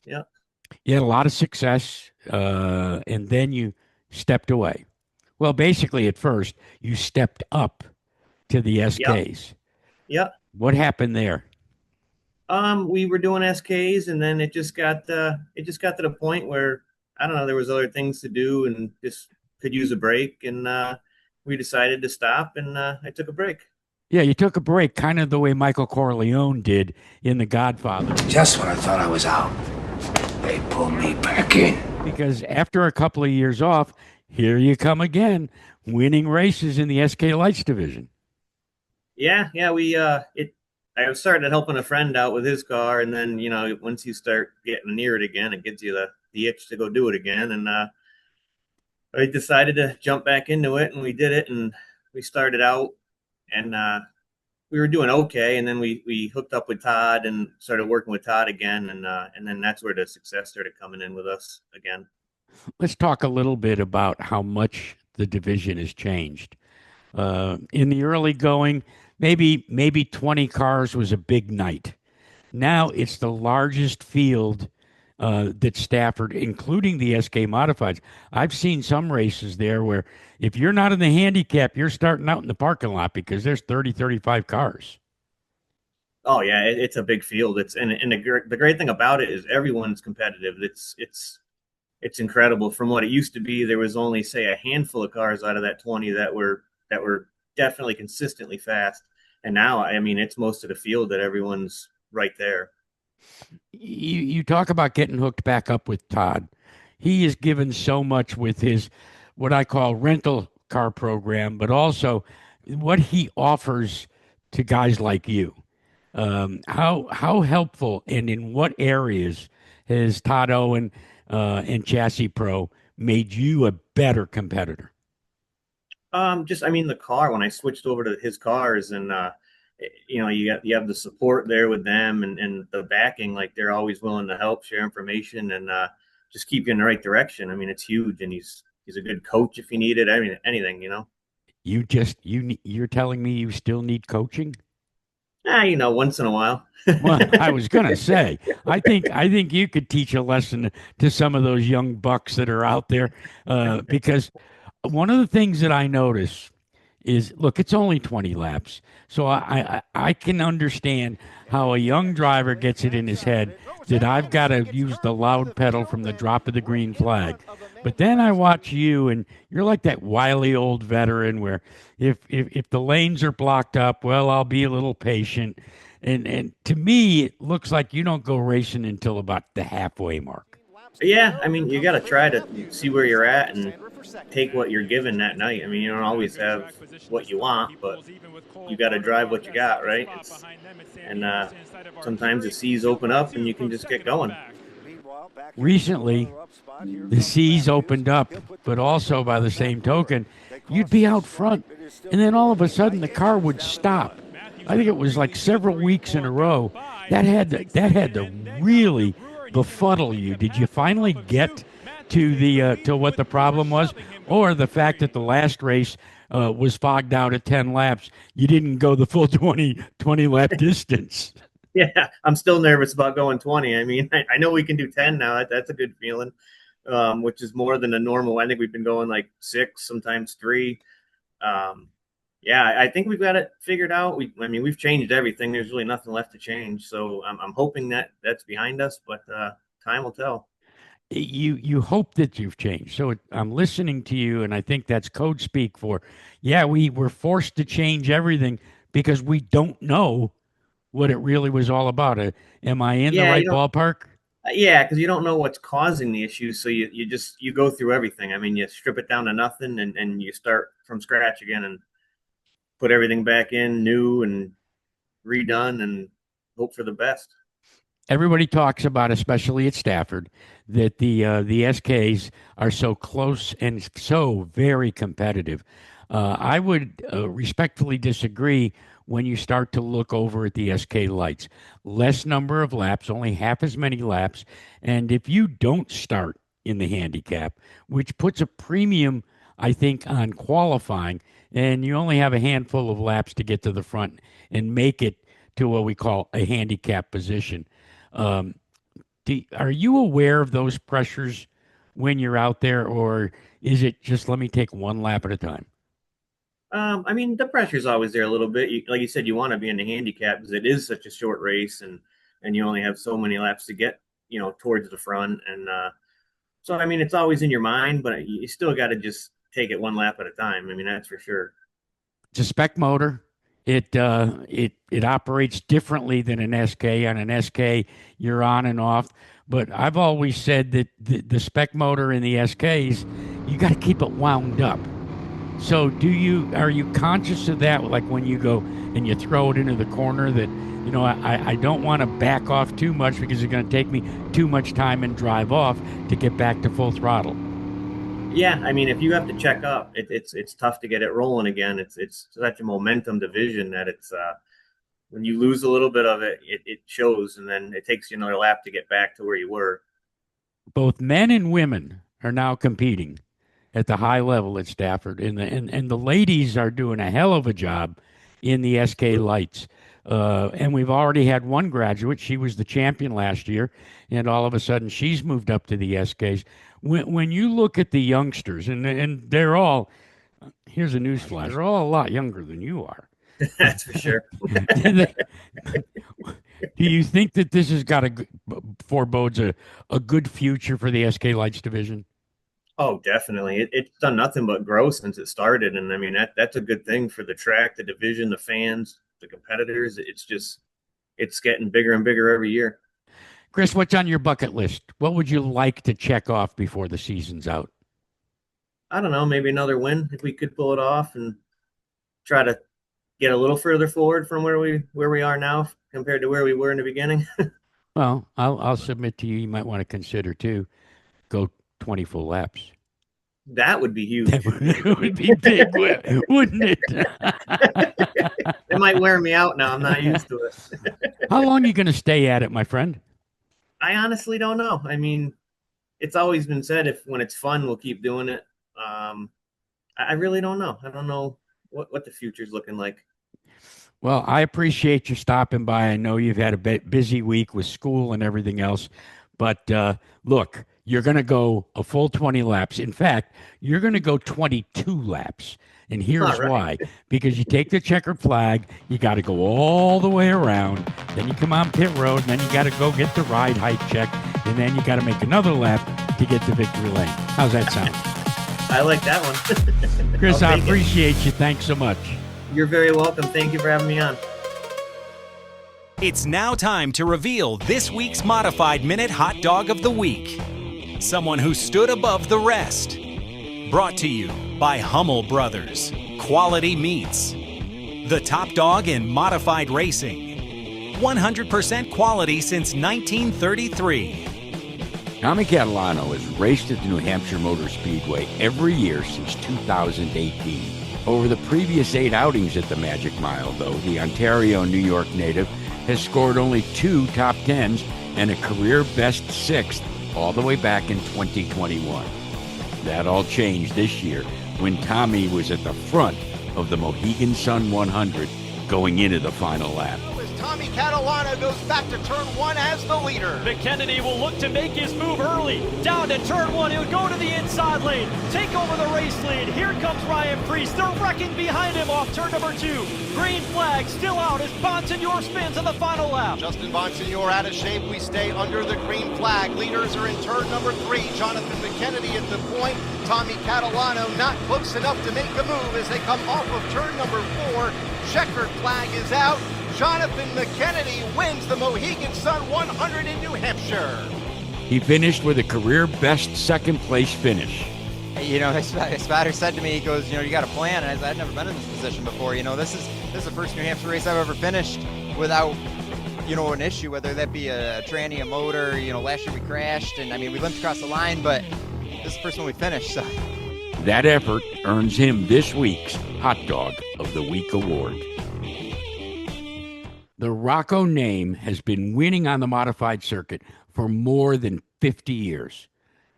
E: Yeah.
I: You had a lot of success, and then you stepped away. Well, basically, at first, you stepped up to the SKs.
E: Yep.
I: What happened there?
E: We were doing SKs, and then it just got to the point where, I don't know, there was other things to do and just could use a break, and we decided to stop, and I took a break.
I: Yeah, you took a break, kind of the way Michael Corleone did in The Godfather.
P: Just when I thought I was out, they pulled me back in.
I: Because after a couple of years off, here you come again, winning races in the SK Lights division.
E: Yeah, I started helping a friend out with his car, and then, you know, once you start getting near it again, it gives you the itch to go do it again. And I decided to jump back into it, and we did it, and we started out, and we were doing okay, and then we hooked up with Todd and started working with Todd again, and then that's where the success started coming in with us again.
I: Let's talk a little bit about how much the division has changed. In the early going, maybe 20 cars was a big night. Now it's the largest field that Stafford, including the SK Modifieds. I've seen some races there where if you're not in the handicap, you're starting out in the parking lot because there's 30, 35 cars.
E: Oh yeah, it's a big field. And the great thing about it is everyone's competitive. It's incredible. From what it used to be, there was only say a handful of cars out of that 20 that were definitely consistently fast. And now, I mean, it's most of the field that everyone's right there.
I: You talk about getting hooked back up with Todd. He is given so much with his what I call rental car program, but also what he offers to guys like you. How helpful and in what areas has Todd Owen and Chassis Pro made you a better competitor?
E: I mean, the car, when I switched over to his cars and, you have the support there with them and the backing, like they're always willing to help, share information, and just keep you in the right direction. I mean, it's huge, and he's a good coach if you need it. I mean, anything,
I: You're telling me you still need coaching?
E: Once in a while.
I: Well, I was gonna say, I think you could teach a lesson to some of those young bucks that are out there, because one of the things that I notice is, look, it's only 20 laps, so I can understand how a young driver gets it in his head that I've got to use the loud pedal from the drop of the green flag. But then I watch you, and you're like that wily old veteran where if the lanes are blocked up, well, I'll be a little patient. And to me, it looks like you don't go racing until about the halfway mark.
E: Yeah, I mean, you got to try to see where you're at and take what you're given that night. I mean, you don't always have what you want, but you got to drive what you got, right? And sometimes the seas open up and you can just get going.
I: Recently, the seas opened up, but also by the same token, you'd be out front, and then all of a sudden the car would stop. I think it was like several weeks in a row. That had to really befuddle you. Did you finally get to what the problem was, or the fact that the last race was fogged out at 10 laps? You didn't go the full 20 lap distance.
E: Yeah, I'm still nervous about going 20. I mean, I know we can do 10 now. That's a good feeling, which is more than a normal. I think we've been going like 6, sometimes 3. Yeah, I think we've got it figured out. We've changed everything. There's really nothing left to change. So I'm hoping that that's behind us, but time will tell.
I: You hope that you've changed. So I'm listening to you, and I think that's code speak for, yeah, we were forced to change everything because we don't know what it really was all about. Am I in the right ballpark?
E: Yeah, because you don't know what's causing the issue, so you go through everything. I mean, you strip it down to nothing, and you start from scratch again and put everything back in new and redone and hope for the best.
I: Everybody talks about, especially at Stafford, that the SKs are so close and so very competitive. I would respectfully disagree when you start to look over at the SK Lights. Less number of laps, only half as many laps. And if you don't start in the handicap, which puts a premium, I think, on qualifying, and you only have a handful of laps to get to the front and make it to what we call a handicap position. Are you aware of those pressures when you're out there, or is it just let me take one lap at a time?
E: I mean, the pressure's always there a little bit. Like you said, you want to be in the handicap because it is such a short race, and you only have so many laps to get, towards the front. And so, I mean, it's always in your mind, but you still got to just take it one lap at a time. I mean, that's for sure.
I: It's a spec motor. It operates differently than an SK. On an SK, you're on and off. But I've always said that the spec motor in the SKs, you got to keep it wound up. So are you conscious of that? Like when you go and you throw it into the corner that, I don't want to back off too much because it's going to take me too much time and drive off to get back to full throttle.
E: Yeah, I mean, if you have to check up, it's tough to get it rolling again. It's such a momentum division that it's when you lose a little bit of it, it shows, and then it takes you another lap to get back to where you were.
I: Both men and women are now competing at the high level at Stafford, and the ladies are doing a hell of a job in the SK Lights. And we've already had one graduate. She was the champion last year, and all of a sudden she's moved up to the SKs. When you look at the youngsters, and they're all, here's a newsflash, they're all a lot younger than you are.
E: That's for sure.
I: Do you think that this has got forebodes a good future for the SK Lights division?
E: Oh, definitely. It's done nothing but grow since it started. And I mean, that's a good thing for the track, the division, the fans, the competitors. It's getting bigger and bigger every year.
I: Chris, what's on your bucket list? What would you like to check off before the season's out?
E: I don't know, maybe another win if we could pull it off and try to get a little further forward from where we are now compared to where we were in the beginning.
I: Well, I'll submit to you, you might want to consider too, go 20 full laps.
E: That would be huge.
I: That would be big, wouldn't it?
E: It might wear me out now. I'm not used to it.
I: How long are you going to stay at it, my friend?
E: I honestly don't know. I mean, it's always been said when it's fun, we'll keep doing it. I really don't know. I don't know what the future's looking like.
I: Well, I appreciate you stopping by. I know you've had a busy week with school and everything else. But look, you're going to go a full 20 laps. In fact, you're going to go 22 laps. And here's why. Because you take the checkered flag, you got to go all the way around. Then you come on pit road, and then you got to go get the ride height check. And then you got to make another lap to get to victory lane. How's that sound?
E: I like that one.
I: Chris, I appreciate you. Thanks so much.
E: You're very welcome. Thank you for having me on.
B: It's now time to reveal this week's Modified Minute Hot Dog of the Week. Someone who stood above the rest. Brought to you by Hummel Brothers. Quality Meats. The top dog in modified racing. 100% quality since 1933.
I: Tommy Catalano has raced at the New Hampshire Motor Speedway every year since 2018. Over the previous 8 outings at the Magic Mile, though, the Ontario, New York native has scored only 2 top 10s and a career best 6th all the way back in 2021. That all changed this year when Tommy was at the front of the Mohegan Sun 100 going into the final lap.
K: Tommy Catalano goes back to turn 1 as the leader.
H: McKennedy will look to make his move early. Down to turn 1, he'll go to the inside lane, take over the race lead. Here comes Ryan Priest. They're wrecking behind him off turn number 2. Green flag still out as Bonsignor spins on the final lap.
K: Justin Bonsignor out of shape. We stay under the green flag. Leaders are in turn number 3. Jonathan McKennedy at the point. Tommy Catalano not close enough to make a move as they come off of turn number 4. Checkered flag is out. Jonathan McKennedy wins the Mohegan Sun 100 in New Hampshire.
I: He finished with a career best 2nd place finish.
Q: You know, his spotter said to me, he goes, you got a plan? And I said, I've never been in this position before. This is the first New Hampshire race I've ever finished without, an issue, whether that be a tranny, a motor. Last year we crashed, and we limped across the line, but this is the first one we finished. So
I: that effort earns him this week's Hot Dog of the Week award. The ROCCO name has been winning on the modified circuit for more than 50 years.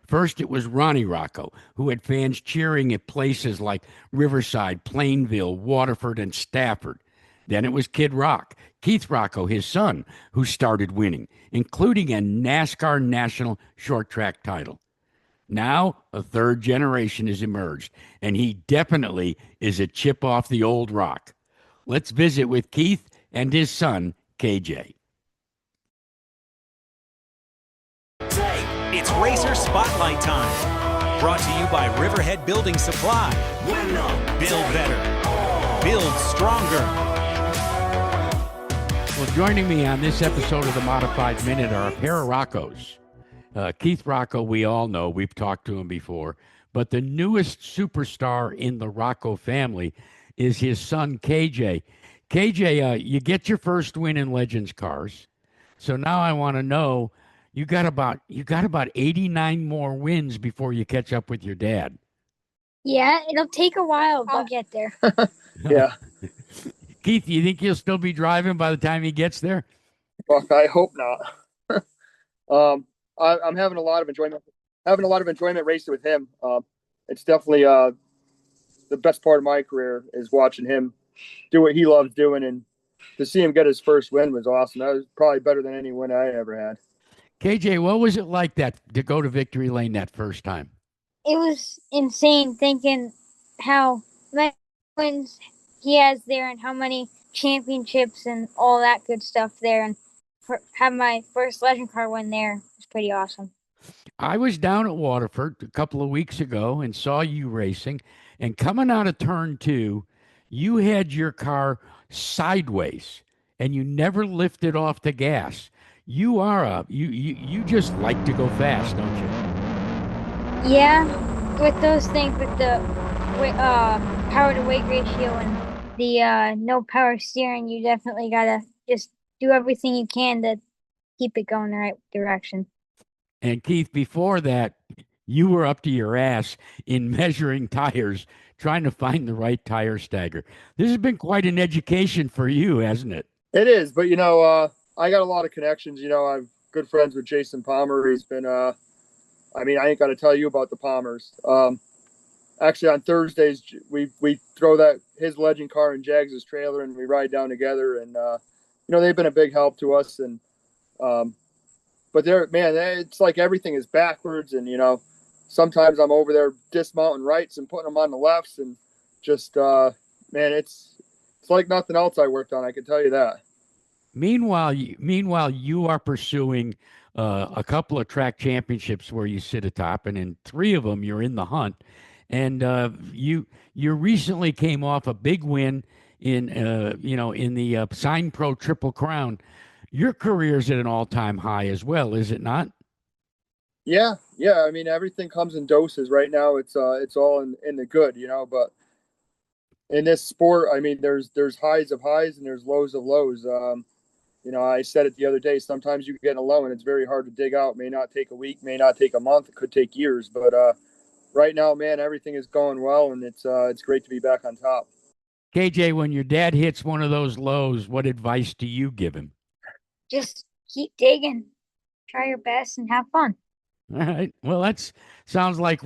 I: First, it was Ronnie Rocco, who had fans cheering at places like Riverside, Plainville, Waterford, and Stafford. Then it was Kid Rock, Keith Rocco, his son, who started winning, including a NASCAR National Short Track title. Now, a 3rd generation has emerged, and he definitely is a chip off the old rock. Let's visit with Keith and his son, KJ.
B: It's Racer Spotlight time. Brought to you by Riverhead Building Supply. Build better. Build stronger.
I: Well, joining me on this episode of the Modified Minute are a pair of Roccos. Keith Rocco, we all know. We've talked to him before. But the newest superstar in the Rocco family is his son, KJ. KJ, you get your first win in Legends Cars. So now I want to know, you got about 89 more wins before you catch up with your dad.
R: Yeah, it'll take a while, but I'll get there.
C: Yeah.
I: Keith, you think he'll still be driving by the time he gets there?
C: Well, I hope not. I'm having a lot of enjoyment. Racing with him. It's definitely the best part of my career is watching him do what he loves doing and to see him get his first win was awesome. That was probably better than any win I ever had.
I: KJ, what was it like that to go to victory lane that first time?
R: It was insane thinking how many wins he has there and how many championships and all that good stuff there. And have my first legend car win there was pretty awesome.
I: I was down at Waterford a couple of weeks ago and saw you racing. And coming out of turn 2, you had your car sideways and you never lifted off the gas. You are you just like to go fast, don't you?
R: Yeah, with those things, with the power to weight ratio and the no power steering, you definitely gotta just do everything you can to keep it going the right direction.
I: And Keith, before that, you were up to your ass in measuring tires, trying to find the right tire stagger. This has been quite an education for you, hasn't it?
C: It is, but I got a lot of connections. I'm good friends with Jason Palmer. He's been, I ain't got to tell you about the Palmers. Actually, on Thursdays, we throw his legend car in Jags' trailer and we ride down together. And, they've been a big help to us. And, but it's like everything is backwards. And, sometimes I'm over there dismounting rights and putting them on the lefts. And just, it's like nothing else I worked on. I can tell you that.
I: Meanwhile, you are pursuing a couple of track championships where you sit atop, and in 3 of them you're in the hunt. And you recently came off a big win in the Sign Pro Triple Crown. Your career's at an all-time high as well, is it not?
C: Yeah. I mean, everything comes in doses. Right now, it's all in the good, But in this sport, I mean, there's highs of highs and there's lows of lows. I said it the other day. Sometimes you get a low and it's very hard to dig out. May not take a week, may not take a month. It could take years. But right now, man, everything is going well, and it's great to be back on top.
I: KJ, when your dad hits one of those lows, what advice do you give him?
R: Just keep digging, try your best, and have fun.
I: All right. Well, that sounds like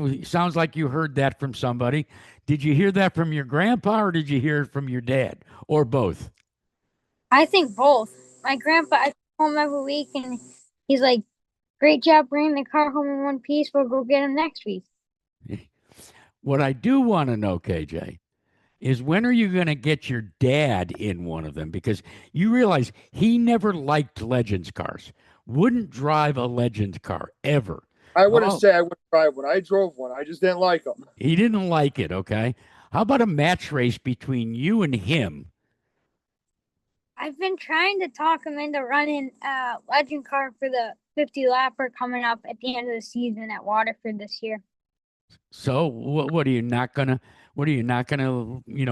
I: you heard that from somebody. Did you hear that from your grandpa, or did you hear it from your dad, or both?
R: I think both. My grandpa, I come home every week, and he's like, "Great job bringing the car home in one piece. We'll go get him next week."
I: What I do want to know, KJ, is when are you going to get your dad in one of them? Because you realize he never liked Legends cars. Wouldn't drive a Legends car ever.
C: I wouldn't say I would drive one. I drove one. I just didn't like them.
I: He didn't like it, okay? How about a match race between you and him?
R: I've been trying to talk him into running a legend car for the 50 lapper coming up at the end of the season at Waterford this year.
I: So what are you not gonna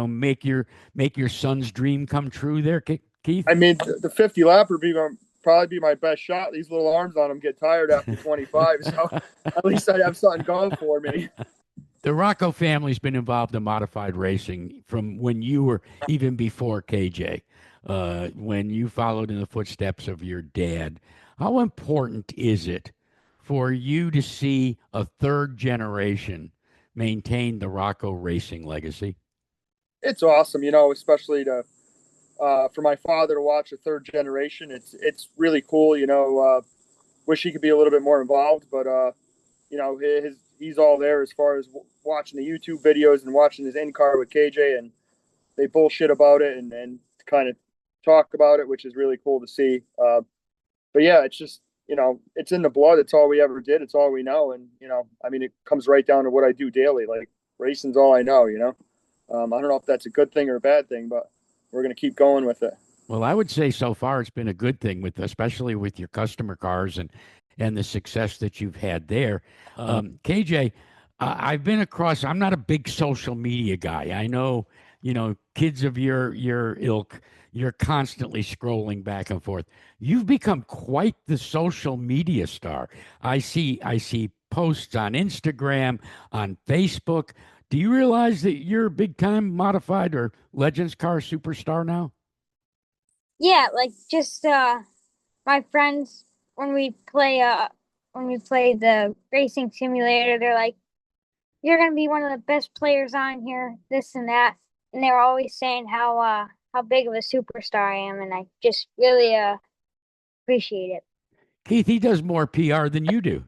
I: make your son's dream come true there, Keith?
C: I mean, the 50 lapper probably be my best shot. These little arms on them get tired after 25, so at least I'd have something going for me.
I: The Rocco family's been involved in modified racing from when you were even before KJ, when you followed in the footsteps of your dad. How important is it for you to see a third generation maintain the Rocco racing legacy?
C: It's awesome, especially for my father to watch a third generation. It's really cool, wish he could be a little bit more involved, but he's all there as far as watching the YouTube videos and watching his in-car with KJ, and they bullshit about it and kind of talk about it, which is really cool to see. But yeah, it's just, it's in the blood. It's all we ever did. It's all we know. And, it comes right down to what I do daily. Like, racing's all I know, I don't know if that's a good thing or a bad thing, but we're going to keep going with it.
I: Well, I would say so far it's been a good thing, especially with your customer cars and the success that you've had there. KJ, I've been across, I'm not a big social media guy. I know, kids of your ilk, you're constantly scrolling back and forth. You've become quite the social media star. I see posts on Instagram, on Facebook. Do you realize that you're a big time modified or Legends car superstar now?
R: Yeah, like just my friends when we play the racing simulator, they're like, "You're gonna be one of the best players on here," this and that, and they're always saying how how big of a superstar I am, and I just really appreciate it.
I: Keith, he does more PR than you do.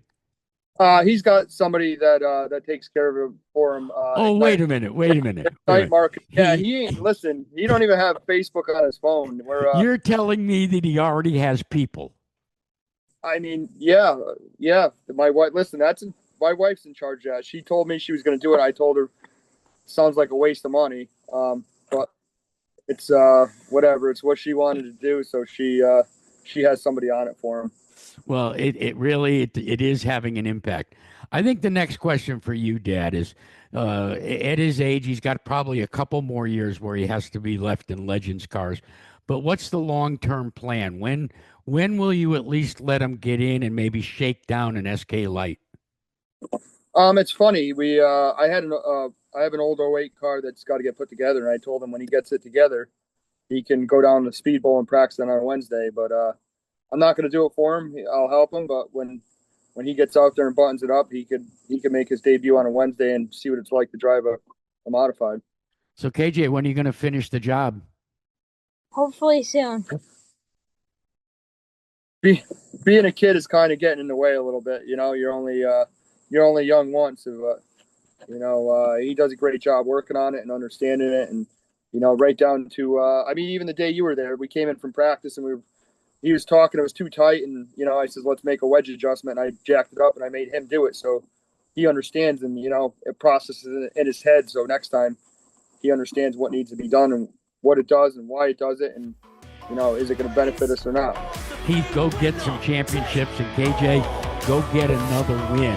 C: He's got somebody that takes care of him for him.
I: Wait a minute.
C: Night market. Yeah, he ain't. Listen, he don't even have Facebook on his phone.
I: You're telling me that he already has people.
C: I mean, yeah. My wife. Listen, my wife's in charge of that. She told me she was going to do it. I told her, sounds like a waste of money. But it's whatever. It's what she wanted to do. So she has somebody on it for him.
I: Well, it really is having an impact. I think the next question for you, Dad, is at his age, he's got probably a couple more years where he has to be left in Legends cars. But what's the long-term plan? When will you at least let him get in and maybe shake down an SK Light?
C: It's funny. I have an old 08 car that's got to get put together, and I told him when he gets it together, he can go down to Speedbowl and practice it on Wednesday. But I'm not going to do it for him. I'll help him, but when he gets out there and buttons it up, he could make his debut on a Wednesday and see what it's like to drive a modified.
I: So KJ, when are you going to finish the job?
R: Hopefully soon.
C: Being a kid is kind of getting in the way a little bit. You know, you're only young once. He does a great job working on it and understanding it, and right down to even the day you were there, we came in from practice and he was talking, it was too tight, and I said, let's make a wedge adjustment, and I jacked it up and I made him do it, so he understands, and it processes it in his head, so next time he understands what needs to be done and what it does and why it does it, and is it going to benefit us or not.
I: Keith, go get some championships, and KJ, go get another win.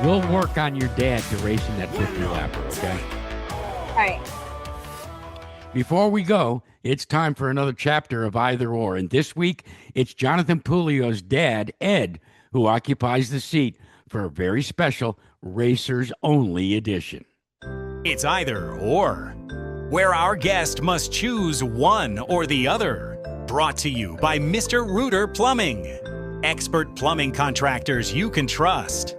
I: We'll work on your dad to racing that 50-lapper, okay?
R: All right.
I: Before we go, it's time for another chapter of Either Or. And this week, it's Jonathan Pulio's dad, Ed, who occupies the seat for a very special Racers Only edition.
B: It's Either Or, where our guest must choose one or the other. Brought to you by Mr. Rooter Plumbing. Expert plumbing contractors you can trust.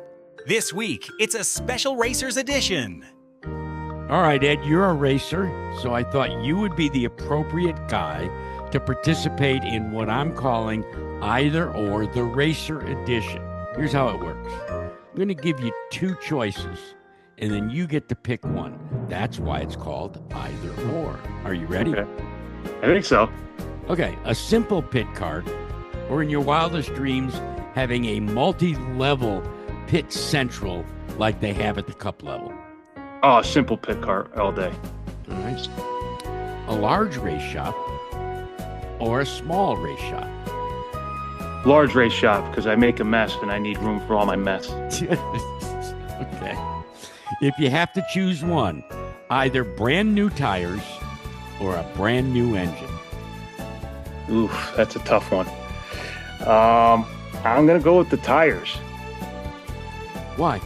B: This week, it's a special Racers edition.
I: All right, Ed, you're a racer, so I thought you would be the appropriate guy to participate in what I'm calling Either Or, the Racer Edition. Here's how it works. I'm going to give you two choices, and then you get to pick one. That's why it's called Either Or. Are you ready?
S: Okay. I think so.
I: Okay, a simple pit card, or in your wildest dreams, having a multi-level pit central like they have at the cup level.
S: Oh, a simple pit cart all day.
I: All right. A large race shop or a small race shop?
S: Large race shop, because I make a mess and I need room for all my mess.
I: Okay. If you have to choose one, either brand new tires or a brand new engine.
S: Oof, that's a tough one. I'm going to go with the tires.
I: Why?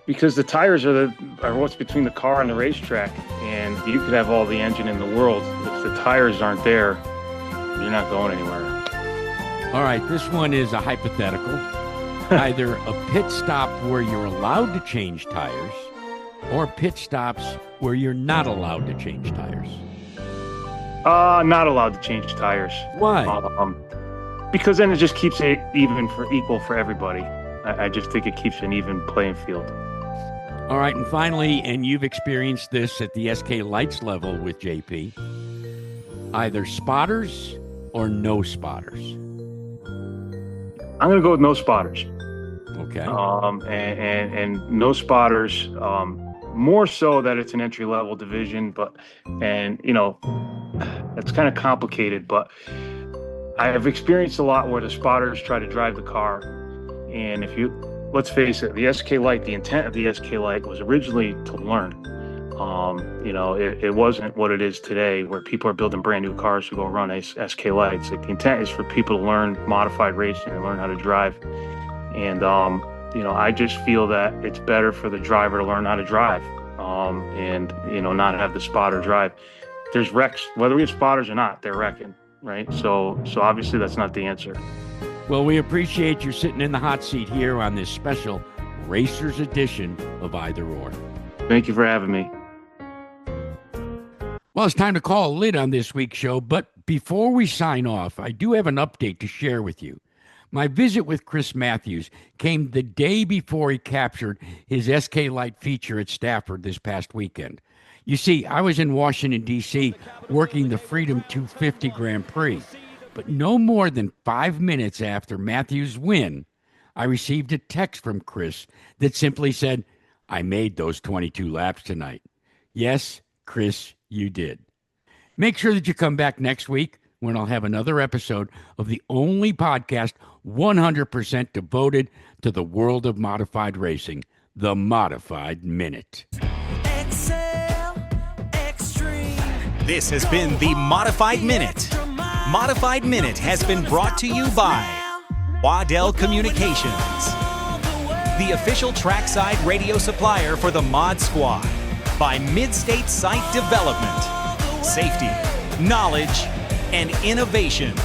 S: Because the tires are what's between the car and the racetrack, and you could have all the engine in the world. If the tires aren't there, you're not going anywhere.
I: All right, this one is a hypothetical. Either a pit stop where you're allowed to change tires, or pit stops where you're not allowed to change tires.
S: Not allowed to change tires.
I: Why?
S: Because then it just keeps it equal for everybody. I just think it keeps an even playing field.
I: All right, and finally, and you've experienced this at the SK Lights level with JP, either spotters or no spotters.
S: I'm going to go with no spotters.
I: Okay.
S: And no spotters, more so that it's an entry-level division, it's kind of complicated, but I have experienced a lot where the spotters try to drive the car, and let's face it, the SK Light, the intent of the SK Light was originally to learn. It wasn't what it is today, where people are building brand new cars to go run SK Lights. Like, the intent is for people to learn modified racing and learn how to drive. And, I just feel that it's better for the driver to learn how to drive, and not have the spotter drive. There's wrecks, whether we have spotters or not, they're wrecking, right? So obviously that's not the answer.
I: Well, we appreciate you sitting in the hot seat here on this special Racers edition of Either Or.
S: Thank you for having me.
I: Well, it's time to call a lid on this week's show, but before we sign off, I do have an update to share with you. My visit with Chris Matthews came the day before he captured his SK Light feature at Stafford this past weekend. You see, I was in Washington, D.C., working the Freedom 250 Grand Prix, but no more than 5 minutes after Matthews' win, I received a text from Chris that simply said, "I made those 22 laps tonight." Yes, Chris, you did. Make sure that you come back next week when I'll have another episode of the only podcast 100% devoted to the world of modified racing, the Modified Minute.
B: This has been the Modified Minute. Modified Minute has been brought to you by Waddell Communications, the official trackside radio supplier for the Mod Squad, by Midstate Site Development, safety, knowledge, and innovation,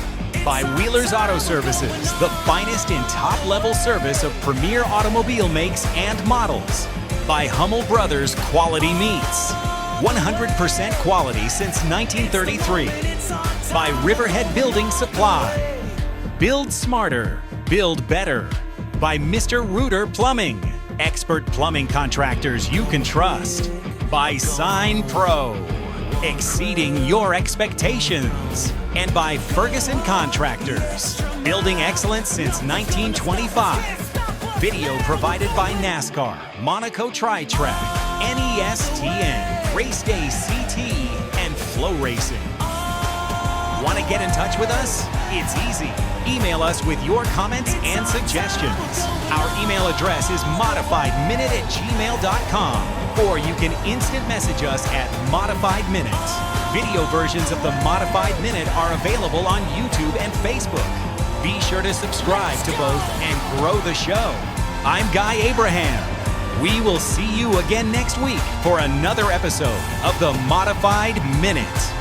B: by Wheeler's Auto Services, the finest in top-level service of premier automobile makes and models, by Hummel Brothers Quality Meats, 100% quality since 1933, by Riverhead Building Supply, Build Smarter, Build Better, by Mr. Reuter Plumbing, expert plumbing contractors you can trust, by Sign Pro, exceeding your expectations, and by Ferguson Contractors, building excellence since 1925. Video provided by NASCAR, Monaco Tri-Track, NESTN, Race Day CT, and Flow Racing. Want to get in touch with us? It's easy. Email us with your comments and suggestions. Our email address is modifiedminute@gmail.com, or you can instant message us at Modified Minute. Video versions of the Modified Minute are available on YouTube and Facebook. Be sure to subscribe to both and grow the show. I'm Guy Abraham. We will see you again next week for another episode of the Modified Minute.